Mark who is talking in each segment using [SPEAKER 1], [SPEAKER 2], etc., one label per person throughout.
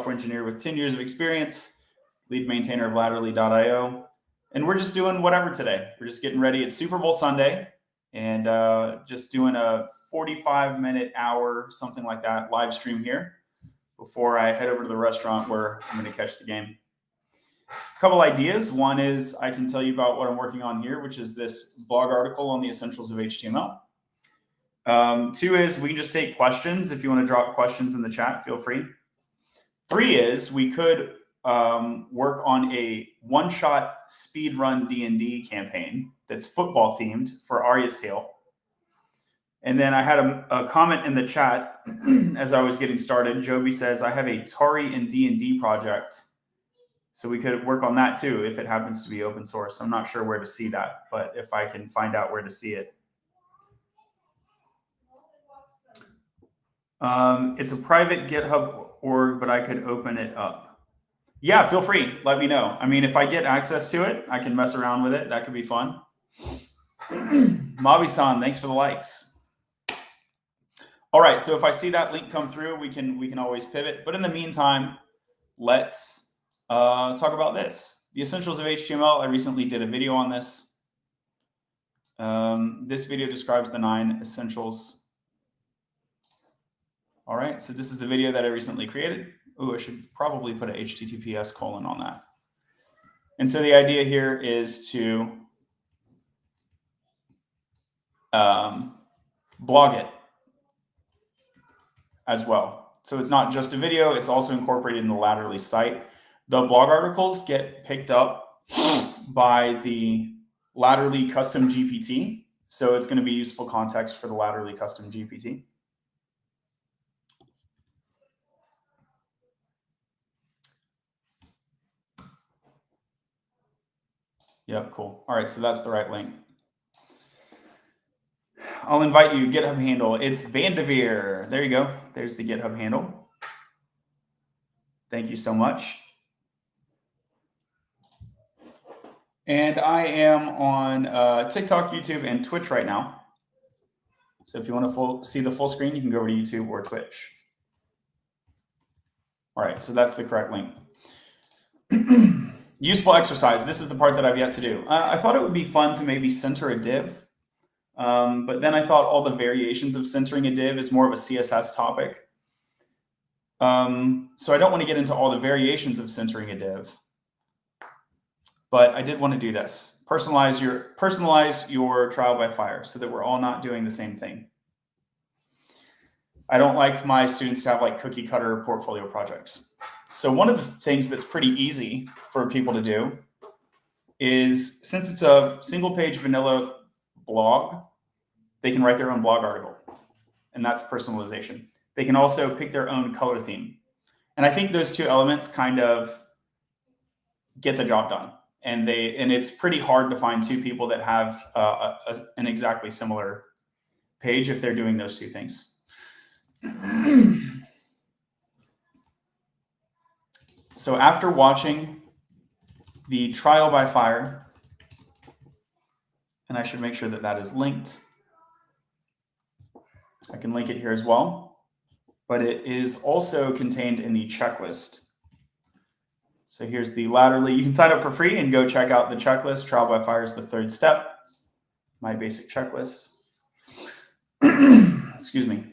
[SPEAKER 1] software engineer with 10 years of experience, lead maintainer of Latterly.io. And we're just doing whatever today. We're just getting ready. It's Super Bowl Sunday, and just doing a 45-minute, hour, something like that, live stream here before I head over to the restaurant where I'm going to catch the game. A couple ideas. One is I can tell you about what I'm working on here, which is this blog article on the essentials of HTML. Two is we can just take questions. If you want to drop questions in the chat, feel free. Three is we could work on a one-shot speed run D&D campaign that's football themed for Arya's Tale. And then I had a comment in the chat as I was getting started. Joby says, I have a Tari and D&D project. So we could work on that too if it happens to be open source. I'm not sure where to see that, but if I can find out where to see it. It's a private GitHub org, but I could open it up. Yeah, feel free. Let me know. I mean, if I get access to it, I can mess around with it. That could be fun. Mavi-san, thanks for the likes. All right, so if I see that link come through, we can always pivot. But in the meantime, let's talk about this. The essentials of HTML. I recently did a video on this. This video describes the 9 essentials. All right, so this is the video that I recently created. Oh, I should probably put a HTTPS : on that. And so the idea here is to blog it as well. So it's not just a video, it's also incorporated in the Latterly site. The blog articles get picked up by the Latterly custom GPT. So it's going to be useful context for the Latterly custom GPT. Yep, cool. All right, so that's the right link. I'll invite you, GitHub handle. It's Vandeveer. There you go. There's the GitHub handle. Thank you so much. And I am on TikTok, YouTube, and Twitch right now. So if you want to see the full screen, you can go over to YouTube or Twitch. All right, so that's the correct link. Useful exercise. This is the part that I've yet to do. I thought it would be fun to maybe center a div. But then I thought all the variations of centering a div is more of a CSS topic. So I don't want to get into all the variations of centering a div. But I did want to do this. Personalize your trial by fire so that we're all not doing the same thing. I don't like my students to have like cookie cutter portfolio projects. So one of the things that's pretty easy for people to do is, since it's a single page vanilla blog, they can write their own blog article, and that's personalization. They can also pick their own color theme. And I think those two elements kind of get the job done. And it's pretty hard to find two people that have an exactly similar page if they're doing those two things. So after watching the trial by fire, and I should make sure that that is linked. I can link it here as well, but it is also contained in the checklist. So here's the Latterly. You can sign up for free and go check out the checklist. Trial by fire is the 3rd step. My basic checklist. Excuse me.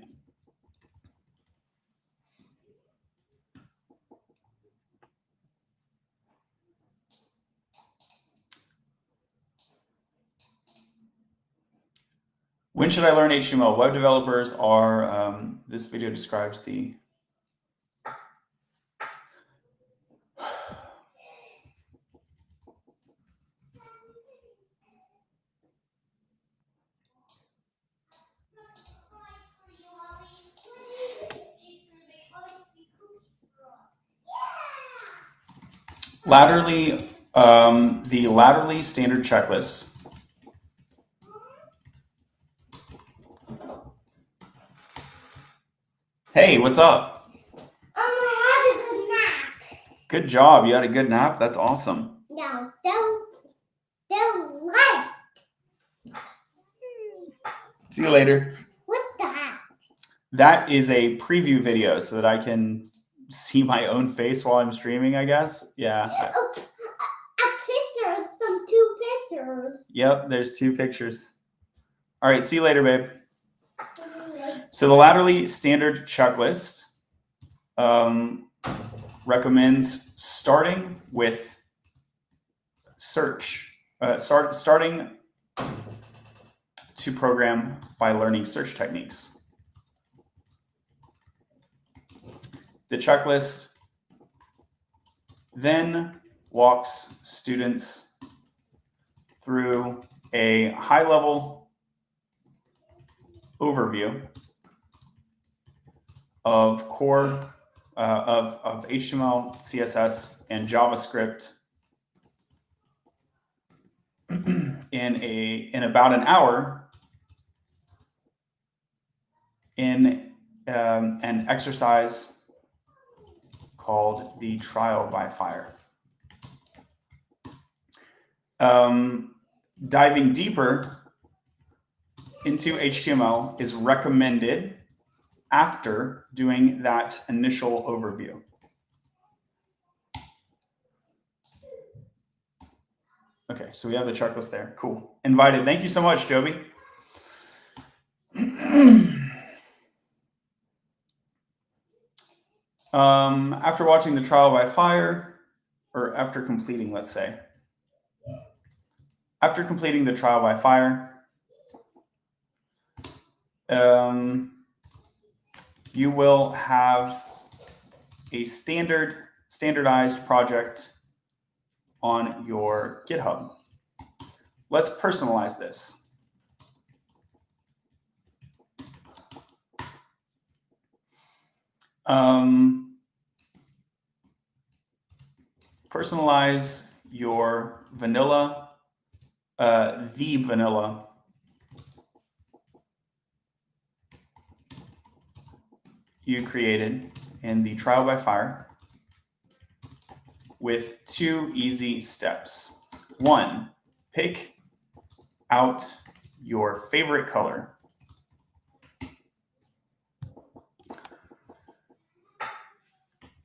[SPEAKER 1] When should I learn HTML? Web developers are, this video describes the, Latterly, the Latterly standard checklist. Hey, what's up?
[SPEAKER 2] I had a good nap.
[SPEAKER 1] Good job. You had a good nap? That's awesome.
[SPEAKER 2] No, don't like.
[SPEAKER 1] See you later.
[SPEAKER 2] What the heck?
[SPEAKER 1] That is a preview video so that I can see my own face while I'm streaming, I guess. Yeah.
[SPEAKER 2] A picture, some two pictures.
[SPEAKER 1] Yep, there's 2 pictures. All right, see you later, babe. So the Latterly Standard Checklist recommends starting with search, starting to program by learning search techniques. The checklist then walks students through a high-level overview of core of HTML, CSS, and JavaScript in about an hour in an exercise called the trial by fire. Diving deeper into HTML is recommended after doing that initial overview. Okay, so we have the checklist there. Cool. Invited. Thank you so much, Joby. After watching the trial by fire, or after completing, let's say. After completing the trial by fire, you will have a standardized project on your GitHub. Let's personalize this. Personalize your vanilla, the vanilla you created in the trial by fire with 2 easy steps. 1, pick out your favorite color.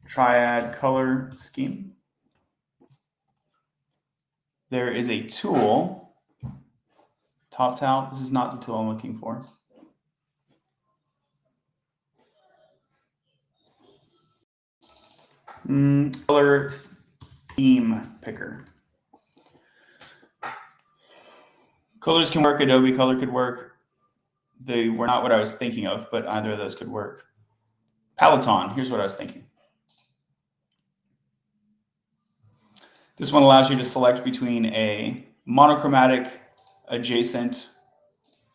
[SPEAKER 1] Triad color scheme. There is a tool, TopTal. This is not the tool I'm looking for. Color theme picker. Colors can work. Adobe Color could work. They were not what I was thinking of, but either of those could work. Peloton. Here's what I was thinking. This one allows you to select between a monochromatic, adjacent,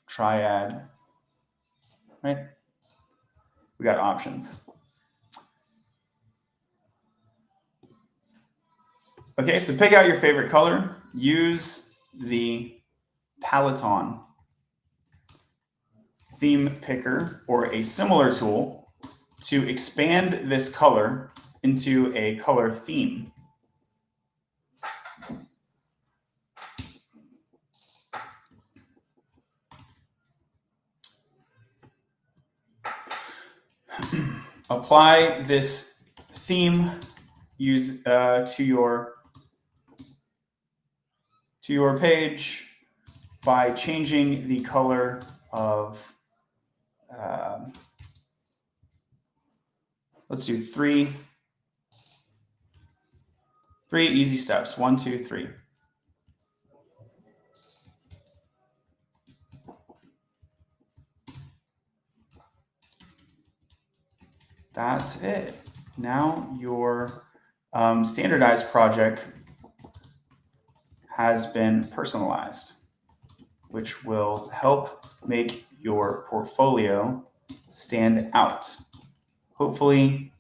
[SPEAKER 1] triad, right? We got options. Okay, so pick out your favorite color. Use the Peloton theme picker or a similar tool to expand this color into a color theme. Apply this theme to your page by changing the color of, let's do three easy steps. 1, 2, 3. That's it. Now your standardized project has been personalized, which will help make your portfolio stand out. Hopefully,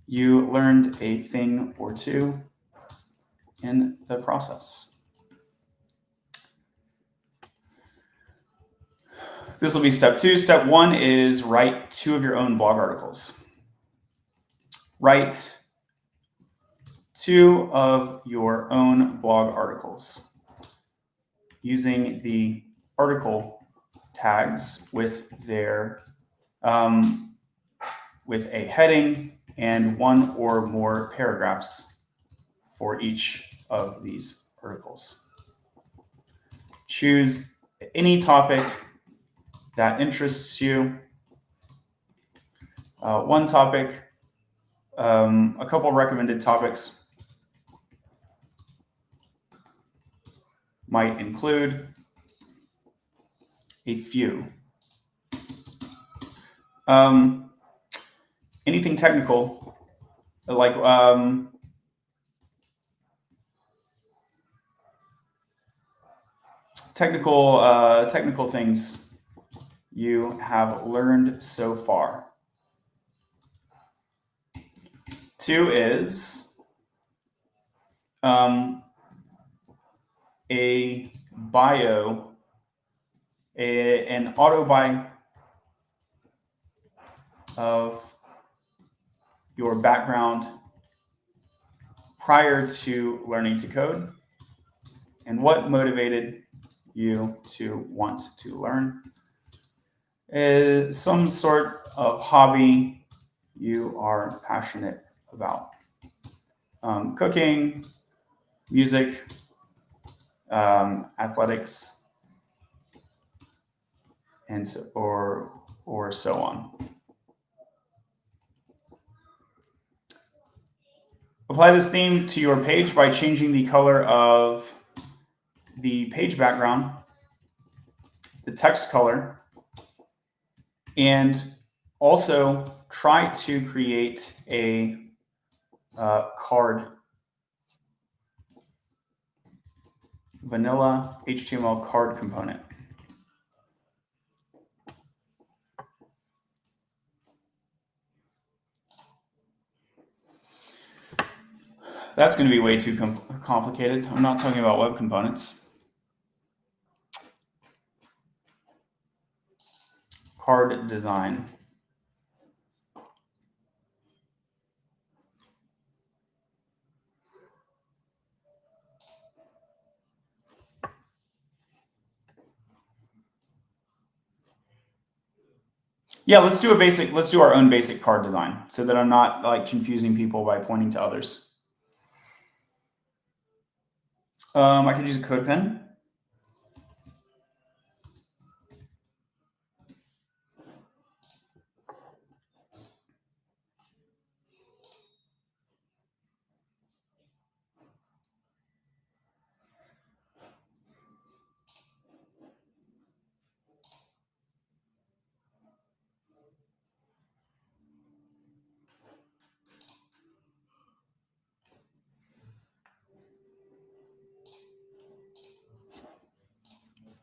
[SPEAKER 1] you learned a thing or two in the process. This will be step 2. Step 1 is write 2 of your own blog articles. Write 2 of your own blog articles using the article tags with their with a heading and one or more paragraphs for each of these articles. Choose any topic that interests you. One topic, a couple recommended topics might include a few. Anything technical, like technical things you have learned so far. 2 is a bio, an autobi of your background prior to learning to code and what motivated you to want to learn. Some sort of hobby you are passionate about. Cooking, music, athletics, and so, or so on. Apply this theme to your page by changing the color of the page background, the text color, and also try to create a card, vanilla HTML card component. That's going to be way too complicated. I'm not talking about web components. Card design. Yeah, let's do our own basic card design so that I'm not like confusing people by pointing to others. I could use a code pen.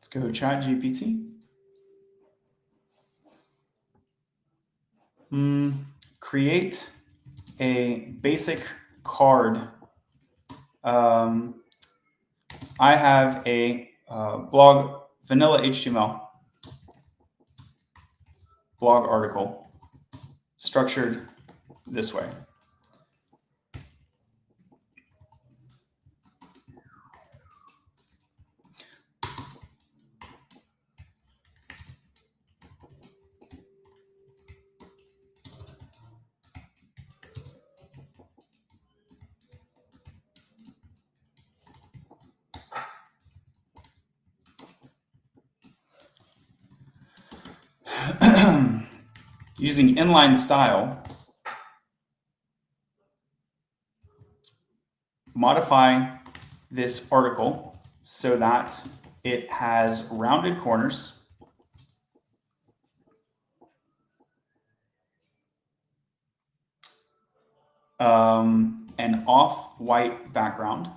[SPEAKER 1] Let's go ChatGPT. Create a basic card. I have a blog, vanilla HTML blog article structured this way. Using inline style, modify this article so that it has rounded corners, an off-white background,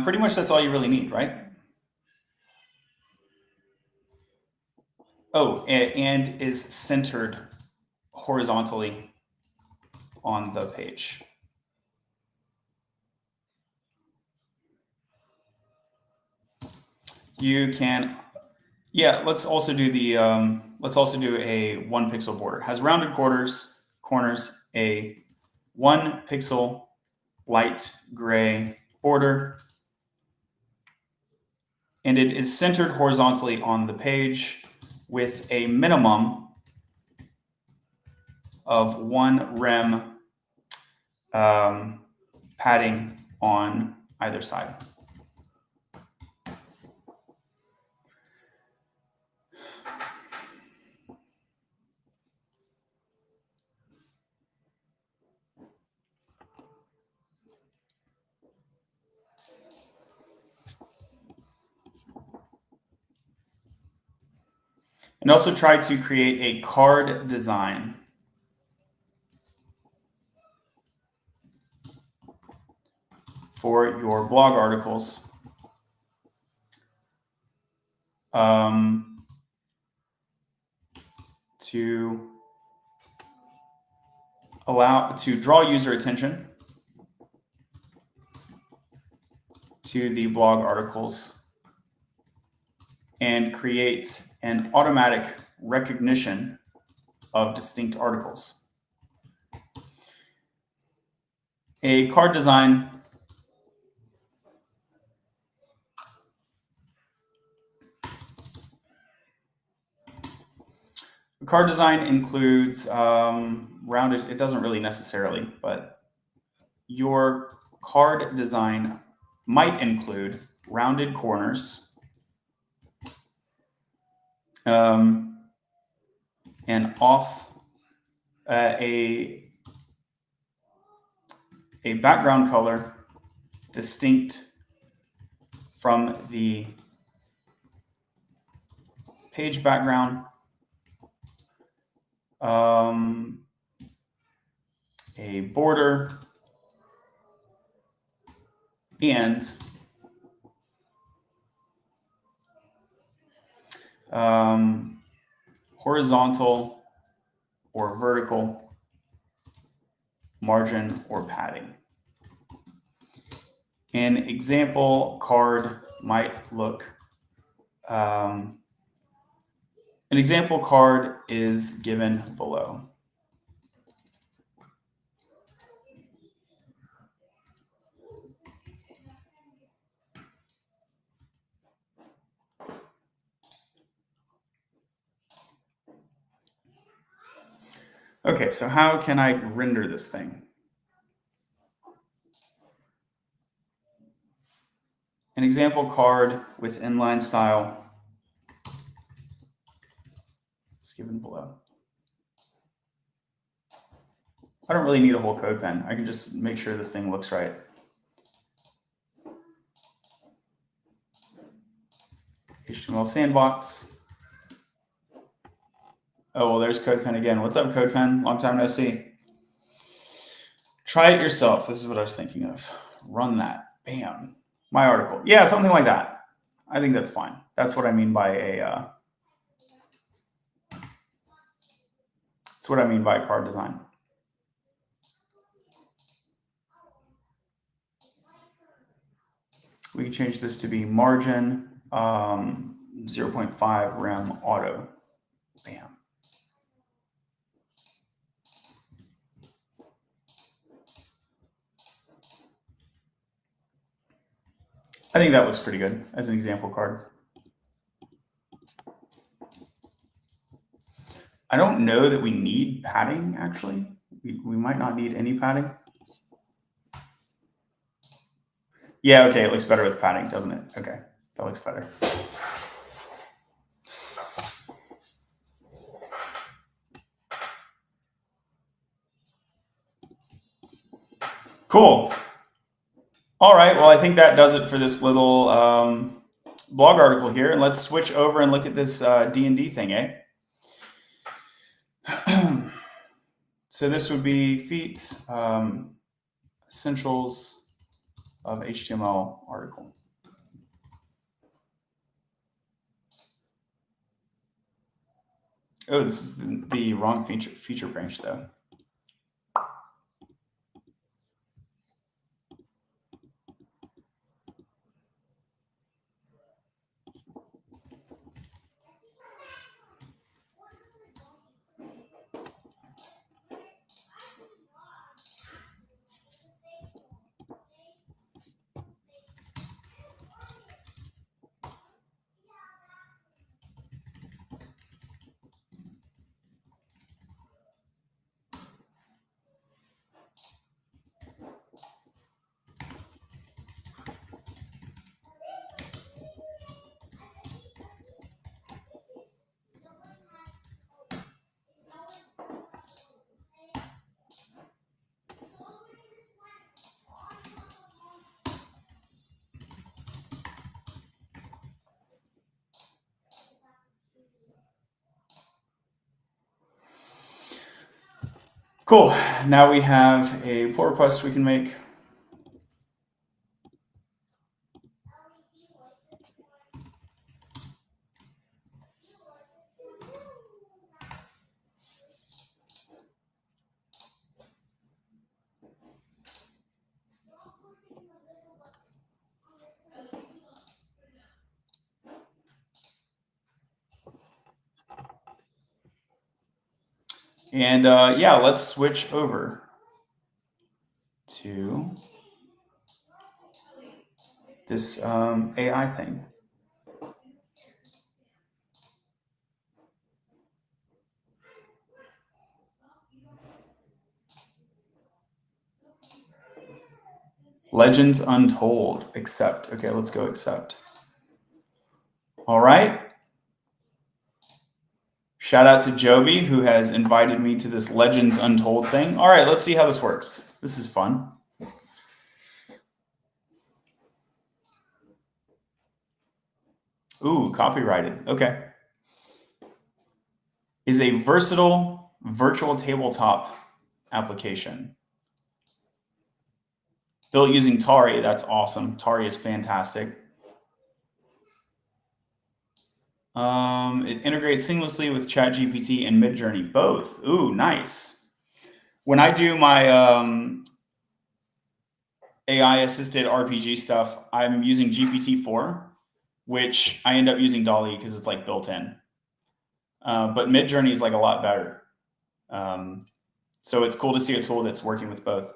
[SPEAKER 1] pretty much that's all you really need, right? Oh, and is centered horizontally on the page. You can, yeah, let's also do a 1 pixel border. Has rounded corners, a 1 pixel light gray border. and it is centered horizontally on the page with a minimum of 1 rem padding on either side. And also try to create a card design for your blog articles. To draw user attention to the blog articles and create an automatic recognition of distinct articles. A card design includes rounded, it doesn't really necessarily, but your card design might include rounded corners, and off a background color distinct from the page background, a border, and horizontal or vertical margin or padding. An example card might look, an example card is given below. Okay, so how can I render this thing? An example card with inline style is given below. I don't really need a whole code pen. I can just make sure this thing looks right. HTML sandbox. Oh, well, there's CodePen again. What's up, CodePen? Long time no see. Try it yourself. This is what I was thinking of. Run that. Bam. My article. Yeah, something like that. I think that's fine. That's what I mean by a. That's what I mean by a card design. We can change this to be margin 0.5 rem auto. Bam. I think that looks pretty good as an example card. I don't know that we need padding, actually. We might not need any padding. Yeah, okay, it looks better with padding, doesn't it? Okay, that looks better. Cool. All right, well, I think that does it for this little blog article here. And let's switch over and look at this D&D thing, eh? So this would be feet, essentials of HTML article. Oh, this is the wrong feature branch, though. Cool. Now we have a pull request we can make. And yeah, let's switch over to this AI thing. Legends Untold, accept. Okay, let's go accept. All right. Shout out to Joby, who has invited me to this Legends Untold thing. All right, let's see how this works. This is fun. Ooh, copyrighted. Okay. Is a versatile virtual tabletop application. Built using Tari. That's awesome. Tari is fantastic. It integrates seamlessly with ChatGPT and Midjourney, both. Ooh, nice. When I do my AI assisted RPG stuff, I'm using GPT-4, which I end up using Dolly because it's like built in. But Midjourney is like a lot better. So it's cool to see a tool that's working with both.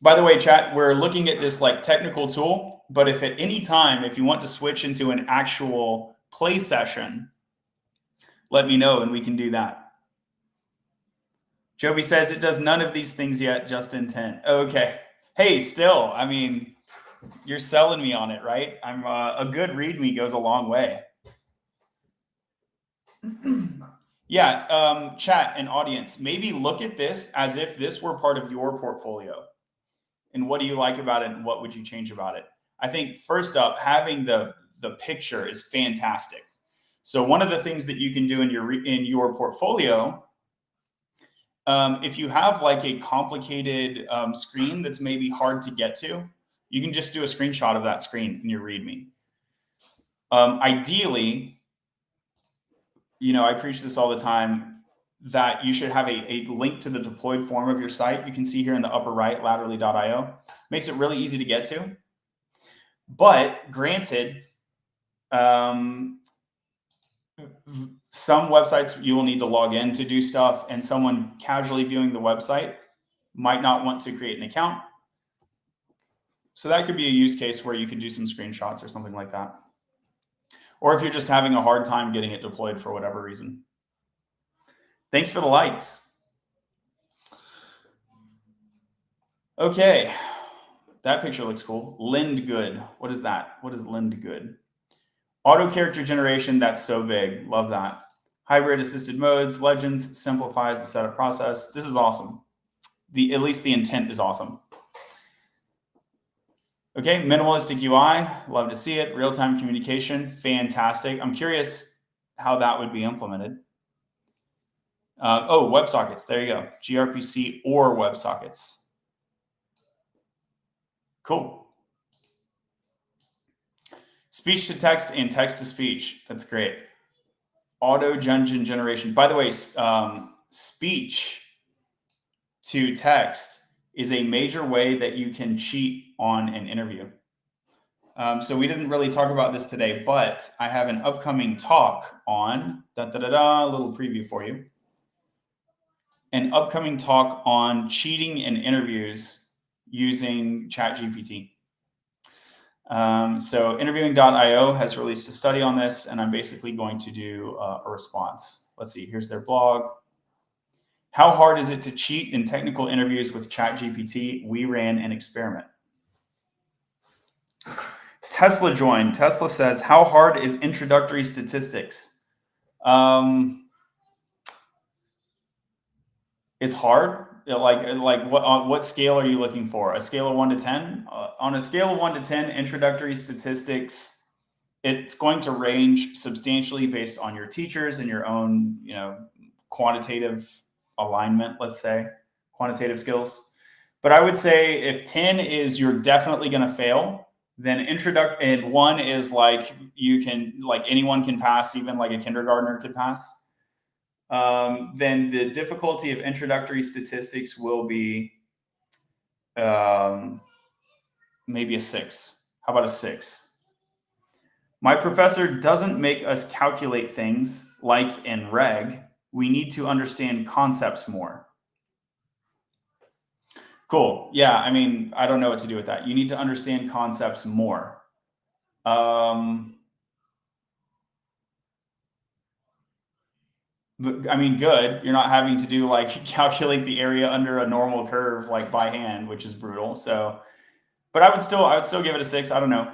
[SPEAKER 1] By the way, chat, we're looking at this like technical tool, but if at any time, if you want to switch into an actual play session, let me know and we can do that. Joby says it does none of these things yet, just intent. Okay. Hey, still, I mean, you're selling me on it, right? I'm a good readme goes a long way. Yeah, chat and audience, maybe look at this as if this were part of your portfolio. And what do you like about it and what would you change about it? I think first up, having the picture is fantastic. So one of the things that you can do in your portfolio, if you have like a complicated screen that's maybe hard to get to, you can just do a screenshot of that screen in your README. Ideally, you know, I preach this all the time, that you should have a link to the deployed form of your site. You can see here in the upper right, latterly.io. Makes it really easy to get to. But granted, some websites you will need to log in to do stuff, and someone casually viewing the website might not want to create an account. So that could be a use case where you could do some screenshots or something like that. Or if you're just having a hard time getting it deployed for whatever reason. Thanks for the likes. Okay, that picture looks cool. Lind good. What is that? What is Lind good? Auto character generation, that's so big. Love that. Hybrid assisted modes, legends, simplifies the setup process. This is awesome. At least the intent is awesome. Okay, minimalistic UI, love to see it. Real-time communication, fantastic. I'm curious how that would be implemented. Oh, WebSockets, there you go. gRPC or WebSockets. Cool. Speech to text and text to speech, that's great. Auto engine generation. By the way, speech to text is a major way that you can cheat on an interview. So we didn't really talk about this today, but I have an upcoming talk on, a little preview for you. An upcoming talk on cheating in interviews using ChatGPT. So interviewing.io has released a study on this, and I'm basically going to do a response. Let's see, here's their blog. How hard is it to cheat in technical interviews with ChatGPT? We ran an experiment. Tesla joined. Tesla says, how hard is introductory statistics? It's hard. Like what scale are you looking for? A scale of 1 to 10? On a scale of 1 to 10, introductory statistics it's going to range substantially based on your teachers and your own, quantitative alignment, let's say, quantitative skills. But I would say if 10 is you're definitely going to fail, then and 1 is like you can, like anyone can pass, even like a kindergartner could pass. Then the difficulty of introductory statistics will be maybe a 6. How about a 6? My professor doesn't make us calculate things like in reg. We need to understand concepts more. Cool. Yeah, I mean, I don't know what to do with that. You need to understand concepts more. I mean, good. You're not having to do like calculate the area under a normal curve like by hand, which is brutal. So, but I would still give it a 6. I don't know,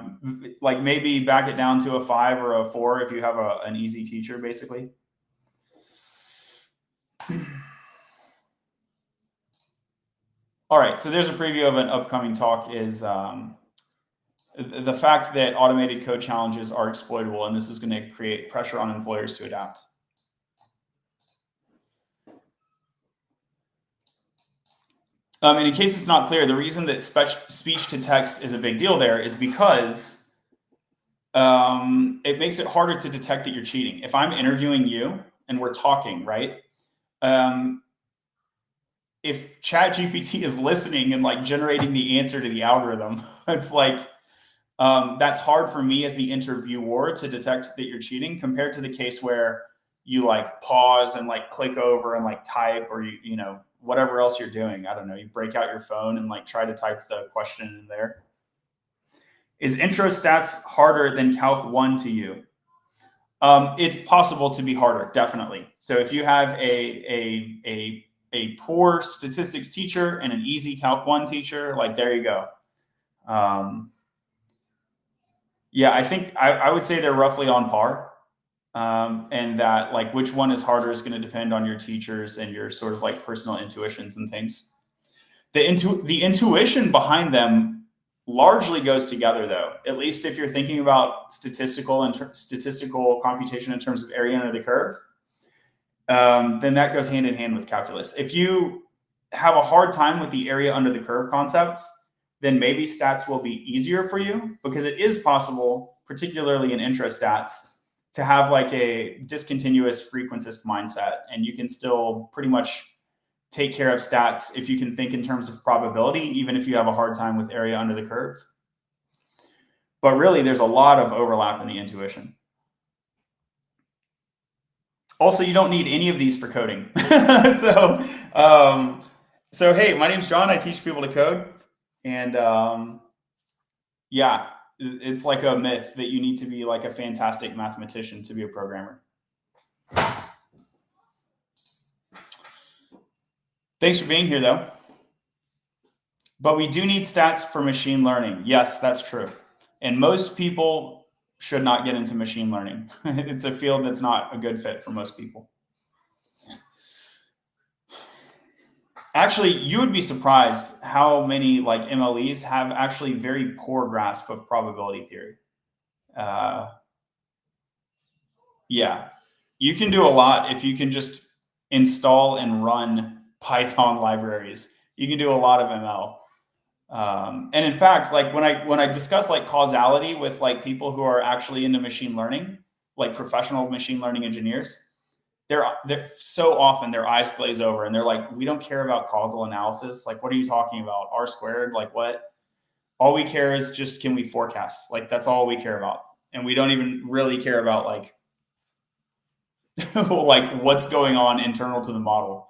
[SPEAKER 1] like maybe back it down to a 5 or a 4 if you have an easy teacher, basically. All right, so there's a preview of an upcoming talk. Is the fact that automated code challenges are exploitable, and this is going to create pressure on employers to adapt. And in case it's not clear, the reason that speech to text is a big deal there is because it makes it harder to detect that you're cheating. If I'm interviewing you and we're talking, right? If ChatGPT is listening and like generating the answer to the algorithm, it's like that's hard for me as the interviewer to detect that you're cheating, compared to the case where you like pause and like click over and like type, or you know, whatever else you're doing. I don't know, you break out your phone and like try to type the question in there. Is intro stats harder than Calc 1 to you? It's possible to be harder, definitely. So if you have a poor statistics teacher and an easy Calc 1 teacher, like there you go. Yeah, I think I would say they're roughly on par. And that like which one is harder is going to depend on your teachers and your sort of like personal intuitions and things. The intuition behind them largely goes together, though. At least if you're thinking about statistical computation in terms of area under the curve, then that goes hand in hand with calculus. If you have a hard time with the area under the curve concept, then maybe stats will be easier for you, because it is possible, particularly in intro stats, to have like a discontinuous frequentist mindset, and you can still pretty much take care of stats if you can think in terms of probability, even if you have a hard time with area under the curve. But really, there's a lot of overlap in the intuition. Also, you don't need any of these for coding. So hey, my name's John. I teach people to code, and yeah, it's like a myth that you need to be like a fantastic mathematician to be a programmer. Thanks for being here, though. But we do need stats for machine learning. Yes, that's true. And most people should not get into machine learning. It's a field that's not a good fit for most people. Actually, you would be surprised how many like MLEs have actually very poor grasp of probability theory. Yeah, you can do a lot if you can just install and run Python libraries. You can do a lot of ML. And in fact, like when I discuss like causality with like people who are actually into machine learning, like professional machine learning engineers, they're so often their eyes glaze over and they're like, we don't care about causal analysis. Like, what are you talking about? R squared? Like what? All we care is just, can we forecast? Like that's all we care about. And we don't even really care about like like what's going on internal to the model.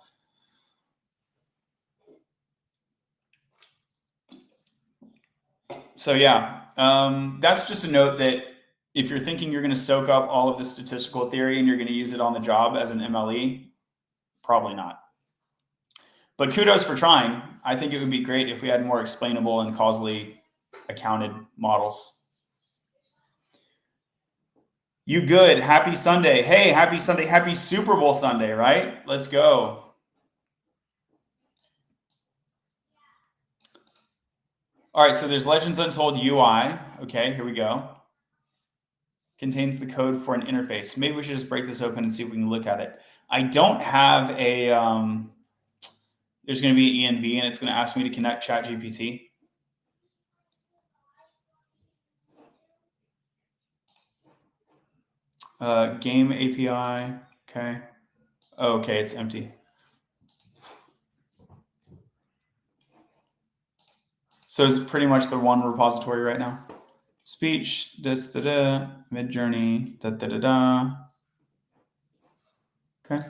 [SPEAKER 1] So yeah, that's just a note that if you're thinking you're going to soak up all of the statistical theory and you're going to use it on the job as an MLE, probably not. But kudos for trying. I think it would be great if we had more explainable and causally accounted models. You good? Happy Sunday. Hey, happy Sunday. Happy Super Bowl Sunday, right? Let's go. All right, so there's Legends Untold UI. Okay, here we go. contains the code for an interface. Maybe we should just break this open and see if we can look at it. I don't have a, there's going to be an ENV and it's going to ask me to connect ChatGPT. Game API, okay. Oh, okay, it's empty. So it's pretty much the one repository right now. Speech, this, da-da, Midjourney, da-da-da-da. Okay.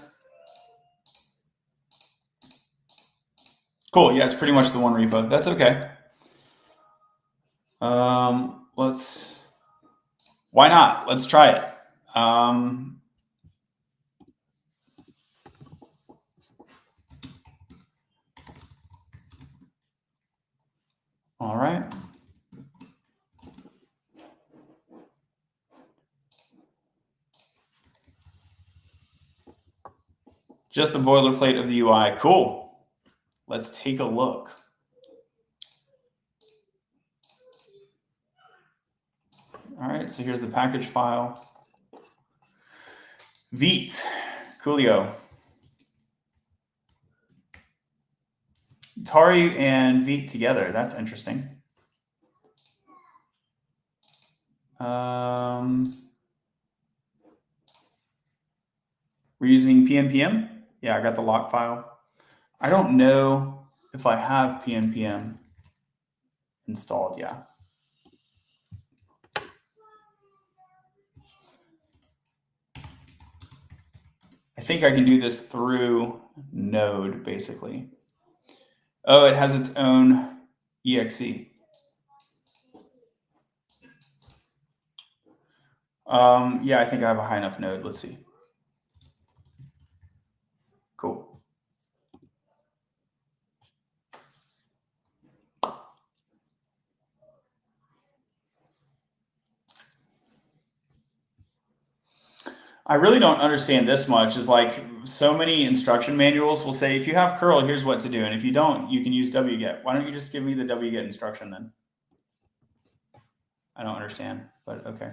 [SPEAKER 1] Cool, yeah, it's pretty much the one repo. That's okay. Why not? Let's try it. All right. Just the boilerplate of the UI. Cool. Let's take a look. All right, so here's the package file. Vite, Coolio. Tari and Vite together. That's interesting. We're using PNPM. Yeah, I got the lock file. I don't know if I have PNPM installed. Yeah. I think I can do this through Node, basically. Oh, it has its own exe. Yeah, I think I have a high enough node. Let's see. Cool. I really don't understand this much. Is like so many instruction manuals will say, if you have curl, here's what to do. And if you don't, you can use wget. Why don't you just give me the wget instruction then? I don't understand, but okay.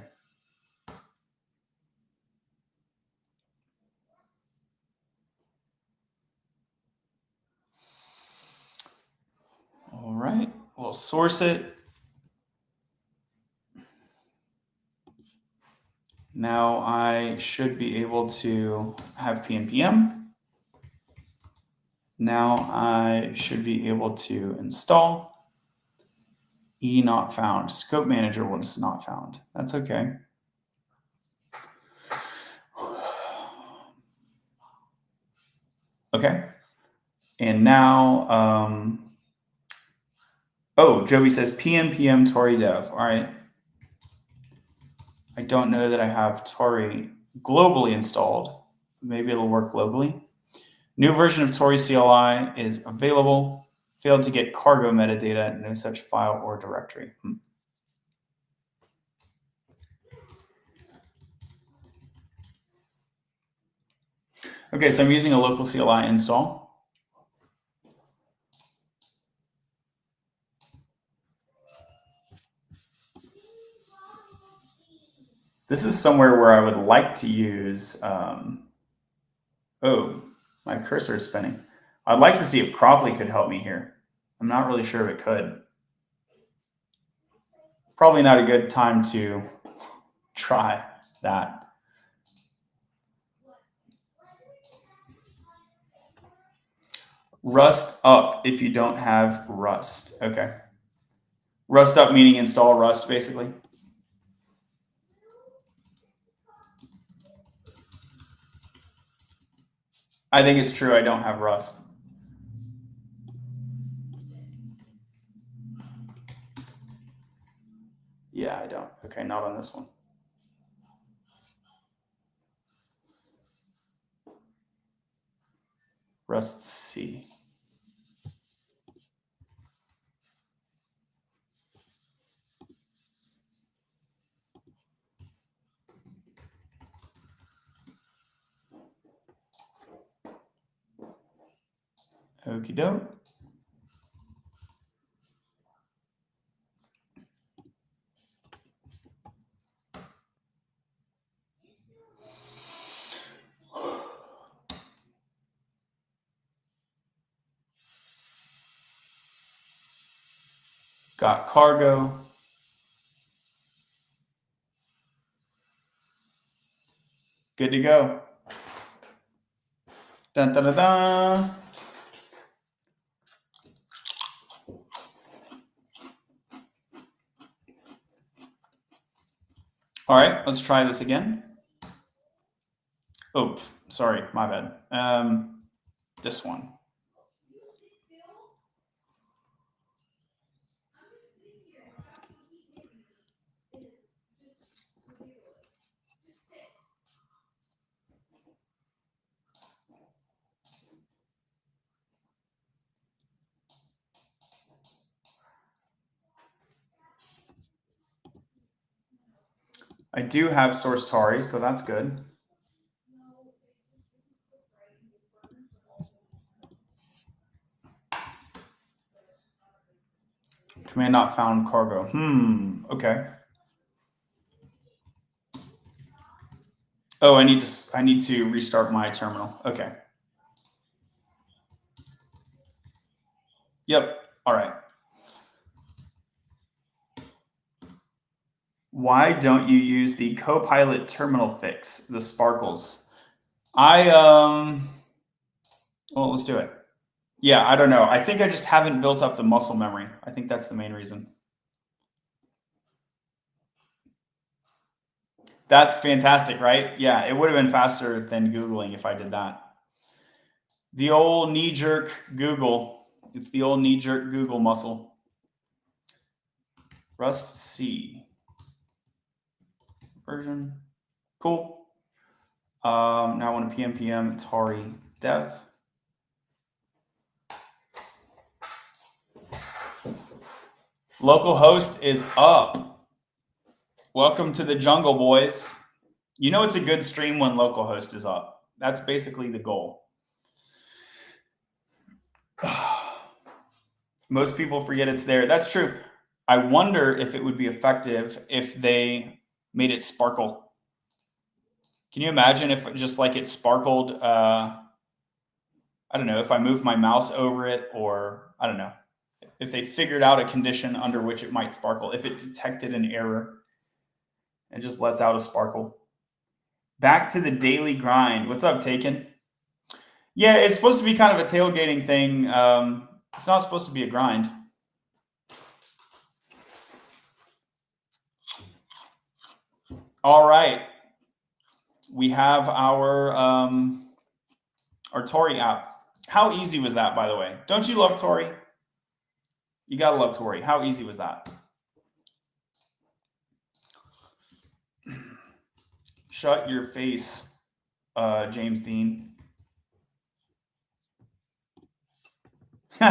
[SPEAKER 1] All right, we'll source it. Now I should be able to have PNPM. Now I should be able to install. E not found. Scope manager was not found. That's okay. Okay. And now, oh, Joby says PNPM Tori dev. All right. I don't know that I have Tori globally installed. Maybe it'll work locally. New version of Tori CLI is available. Failed to get cargo metadata. No such file or directory. Okay, so I'm using a local CLI install. This is somewhere where I would like to use, oh, my cursor is spinning. I'd like to see if Croply could help me here. I'm not really sure if it could. Probably not a good time to try that. Rust up if you don't have Rust. Okay. Rust up meaning install Rust, basically. I think it's true I don't have Rust. Yeah, I don't. Okay, not on this one. Rust C. Okie doke. Got cargo. Good to go. Dun, dun, dun, dun. All right, let's try this again. Oh, sorry, my bad. This one. I do have source Tari, so that's good. Command not found cargo. Okay. Oh, I need to restart my terminal. Okay. Yep. All right. Why don't you use the Copilot terminal fix, the sparkles? Well, let's do it. Yeah, I don't know. I think I just haven't built up the muscle memory. I think that's the main reason. That's fantastic, right? Yeah, it would have been faster than Googling if I did that. The old knee-jerk Google. It's the old knee-jerk Google muscle. Rust C. Version. Cool. Now I want a PM Tari dev. Localhost is up. Welcome to the jungle, boys. You know it's a good stream when localhost is up. That's basically the goal. Most people forget it's there. That's true. I wonder if it would be effective if they made it sparkle. Can you imagine if just like it sparkled? I don't know, if I move my mouse over it, or I don't know, if they figured out a condition under which it might sparkle, if it detected an error and just lets out a sparkle. Back to the daily grind. What's up, Taken? Yeah, it's supposed to be kind of a tailgating thing. It's not supposed to be a grind. All right. We have our Tori app. How easy was that, by the way? Don't you love Tori? You gotta love Tori. How easy was that? Shut your face, James Dean. Hey,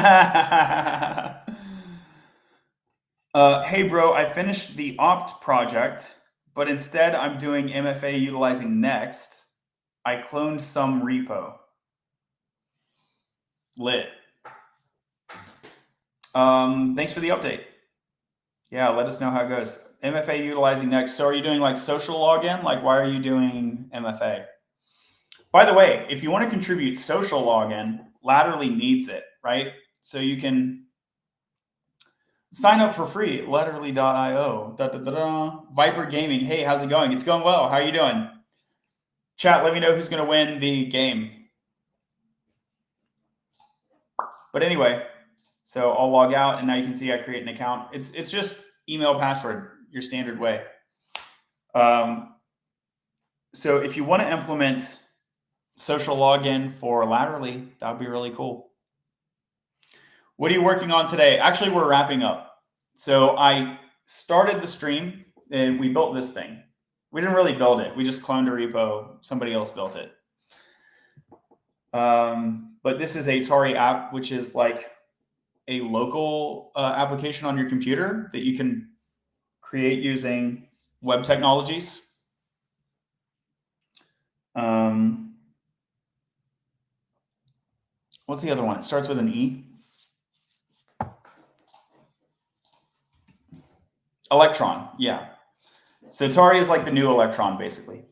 [SPEAKER 1] bro, I finished the opt project, but instead I'm doing MFA utilizing Next. I cloned some repo. Lit. Thanks for the update. Yeah, let us know how it goes. MFA utilizing Next. So are you doing like social login? Like, why are you doing MFA? By the way, if you want to contribute social login, Latterly needs it, right? So you can sign up for free at latterly.io. Viper Gaming. Hey, how's it going? It's going well. How are you doing? Chat, let me know who's going to win the game. But anyway, so I'll log out, and now you can see I create an account. It's just email password, your standard way. So if you want to implement social login for Latterly, that would be really cool. What are you working on today? Actually, we're wrapping up. So I started the stream, and we built this thing. We didn't really build it. We just cloned a repo. Somebody else built it. But this is a Tari app, which is like a local application on your computer that you can create using web technologies. What's the other one? It starts with an E. Electron, yeah. So Tari is like the new Electron, basically.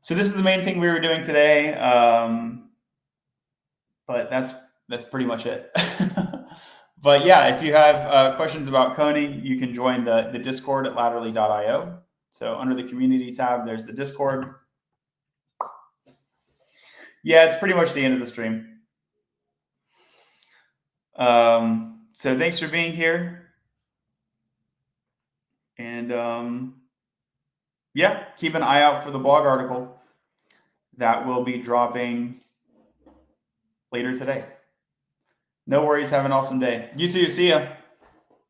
[SPEAKER 1] So this is the main thing we were doing today, but that's pretty much it. But yeah, if you have questions about coding, you can join the Discord at latterly.io. So under the community tab, there's the Discord. Yeah, it's pretty much the end of the stream. So thanks for being here. And yeah, keep an eye out for the blog article that will be dropping later today. No worries. Have an awesome day. You too. See ya.